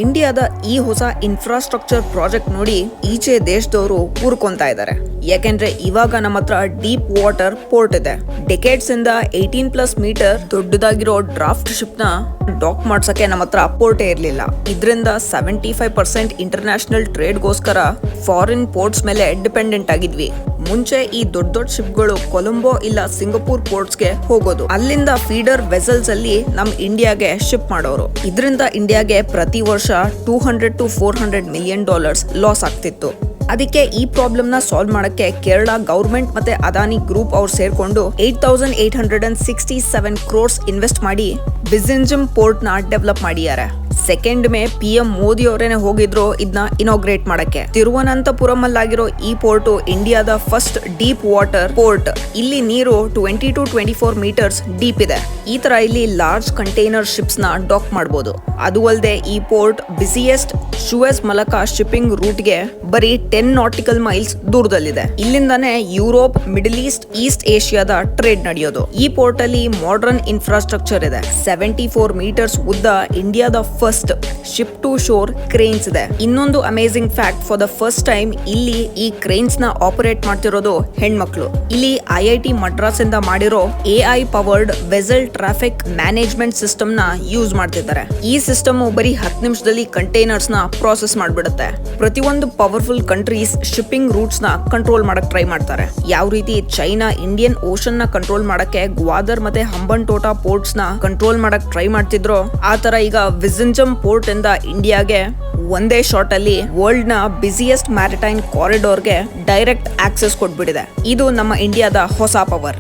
ಇಂಡಿಯಾದ ಈ ಹೊಸ ಇನ್ಫ್ರಾಸ್ಟ್ರಕ್ಚರ್ ಪ್ರಾಜೆಕ್ಟ್ ನೋಡಿ ಈಚೆ ದೇಶದವರು ಊರ್ಕೊಂತಾ ಇದ್ದಾರೆ. ಯಾಕೆಂದ್ರೆ ಇವಾಗ ನಮ್ಮ ಹತ್ರ ಡೀಪ್ ವಾಟರ್ ಪೋರ್ಟ್ ಇದೆ. ಡೆಕೇಡ್ಸ್ ಇಂದ 18+ ಮೀಟರ್ ದೊಡ್ಡದಾಗಿರೋ ಡ್ರಾಫ್ಟ್ ಶಿಪ್ ನ ಡಾಕ್ ಮಾಡ್ಸಕ್ಕೆ ನಮ್ಮ ಹತ್ರ ಪೋರ್ಟೇ ಇರ್ಲಿಲ್ಲ. ಇದರಿಂದ 75% ಇಂಟರ್ನ್ಯಾಷನಲ್ ಟ್ರೇಡ್ಗೋಸ್ಕರ ಫಾರಿನ್ ಪೋರ್ಟ್ಸ್ ಮೇಲೆ ಡಿಪೆಂಡೆಂಟ್ ಆಗಿದ್ವಿ. ಮುಂಚೆ ಈ ದೊಡ್ಡ ಶಿಪ್ಗಳು ಕೊಲಂಬೋ ಇಲ್ಲ ಸಿಂಗಪೂರ್ ಪೋರ್ಟ್ಸ್ಗೆ ಹೋಗೋದು. ಅಲ್ಲಿಂದ ಫೀಡರ್ ವೆಸಲ್ಸ್ ಅಲ್ಲಿ ನಮ್ ಇಂಡಿಯಾಗೆ ಶಿಪ್ ಮಾಡೋರು. ಇದರಿಂದ ಇಂಡಿಯಾಗೆ ಪ್ರತಿ ವರ್ಷ $200 to $400 million ಲಾಸ್ ಆಗ್ತಿತ್ತು. ಅದಕ್ಕೆ ಈ ಪ್ರಾಬ್ಲಮ್ ನ ಸಾಲ್ವ್ ಮಾಡಕ್ಕೆ ಕೇರಳ ಗವರ್ಮೆಂಟ್ ಮತ್ತೆ ಅದಾನಿ ಗ್ರೂಪ್ ಅವ್ರು ಸೇರ್ಕೊಂಡು 8,867 crores ಇನ್ವೆಸ್ಟ್ ಮಾಡಿ ಬಿಸಿಂಜಮ್ ಪೋರ್ಟ್ ನ ಡೆವಲಪ್ ಮಾಡಿದ್ದಾರೆ. ಸೆಕೆಂಡ್ ಮೇ PM ಮೋದಿ ಅವರೇನೆ ಹೋಗಿದ್ರು ಇದನ್ನ ಇನಾಗ್ರೇಟ್ ಮಾಡಕ್ಕೆ. ತಿರುವನಂತಪುರಂ ಅಲ್ಲಾಗಿರೋ ಈ ಪೋರ್ಟ್ ಇಂಡಿಯಾದ ಫಸ್ಟ್ ಡೀಪ್ ವಾಟರ್ ಪೋರ್ಟ್. ಇಲ್ಲಿ ನೀರು 20 to 24 meters ಡೀಪ್ ಇದೆ. ಈ ತರ ಇಲ್ಲಿ ಲಾರ್ಜ್ ಕಂಟೈನರ್ ಶಿಪ್ಸ್ ನ ಡಾಕ್ ಮಾಡಬಹುದು. ಅದು ಅಲ್ಲದೆ ಈ ಪೋರ್ಟ್ ಬಿಸಿಯೆಸ್ಟ್ ಸುಯೆಸ್ ಮಲಕ ಶಿಪ್ಪಿಂಗ್ ರೂಟ್ ಗೆ ಬರೀ 10 nautical miles ದೂರದಲ್ಲಿದೆ. ಇಲ್ಲಿಂದಾನೇ ಯುರೋಪ್, ಮಿಡಲ್ ಈಸ್ಟ್ ಏಷ್ಯಾದ ಟ್ರೇಡ್ ನಡೆಯೋದು. ಈ ಪೋರ್ಟ್ ಅಲ್ಲಿ ಮಾಡರ್ನ್ ಇನ್ಫ್ರಾಸ್ಟ್ರಕ್ಚರ್ ಇದೆ. 74 meters ಉದ್ದ ಇಂಡಿಯಾದ first ship to shore cranes ಇದೆ. ಇನ್ನೊಂದು amazing fact, for the first time ಇಲ್ಲಿ ಈ ಕ್ರೇನ್ಸ್ ನ ಆಪರೇಟ್ ಮಾಡ್ತಿರೋದು ಹೆಣ್ಮಕ್ಳು. ಇಲ್ಲಿ IIT ಮಡ್ರಾಸ್ ಇಂದ ಮಾಡಿರೋ AI powered vessel traffic management system ನ ಯೂಸ್ ಮಾಡ್ತಿದ್ದಾರೆ. ಈ ಸಿಸ್ಟಮ್ ಬರೀ 10 ನಿಮಿಷದಲ್ಲಿ ಕಂಟೈನರ್ಸ್ ನ ಪ್ರಾಸೆಸ್ ಮಾಡ್ಬಿಡುತ್ತೆ. ಪ್ರತಿಯೊಂದು ಪವರ್ಫುಲ್ ಕಂಟ್ರೀಸ್ ಶಿಪ್ಪಿಂಗ್ ರೂಟ್ಸ್ ನ ಕಂಟ್ರೋಲ್ ಮಾಡಕ್ ಟ್ರೈ ಮಾಡ್ತಾರೆ. ಯಾವ ರೀತಿ ಚೈನಾ ಇಂಡಿಯನ್ ಓಷನ್ ನ ಕಂಟ್ರೋಲ್ ಮಾಡಕ್ಕೆ ಗ್ವಾದರ್ ಮತ್ತೆ ಹಂಬನ್ಟೋಟಾ ಪೋರ್ಟ್ಸ್ ನ ಕಂಟ್ರೋಲ್ ಮಾಡಕ್ ಟ್ರೈ ಮಾಡ್ತಿದ್ರು, ಆ ತರ ಈಗ ವಿಸಿಂಜಮ್ ಪೋರ್ಟ್ ಇಂದ ಇಂಡಿಯಾಗೆ ಒಂದೇ ಶಾರ್ಟ್ ಅಲ್ಲಿ ವರ್ಲ್ಡ್ ನ ಬಿಸಿಯೆಸ್ಟ್ ಮ್ಯಾರಿಟೈಮ್ ಕಾರಿಡಾರ್ಗೆ ಡೈರೆಕ್ಟ್ ಆಕ್ಸೆಸ್ ಕೊಟ್ಬಿಟ್ಟಿದೆ. ಇದು ನಮ್ಮ ಇಂಡಿಯಾದ ಹೊಸ ಪವರ್.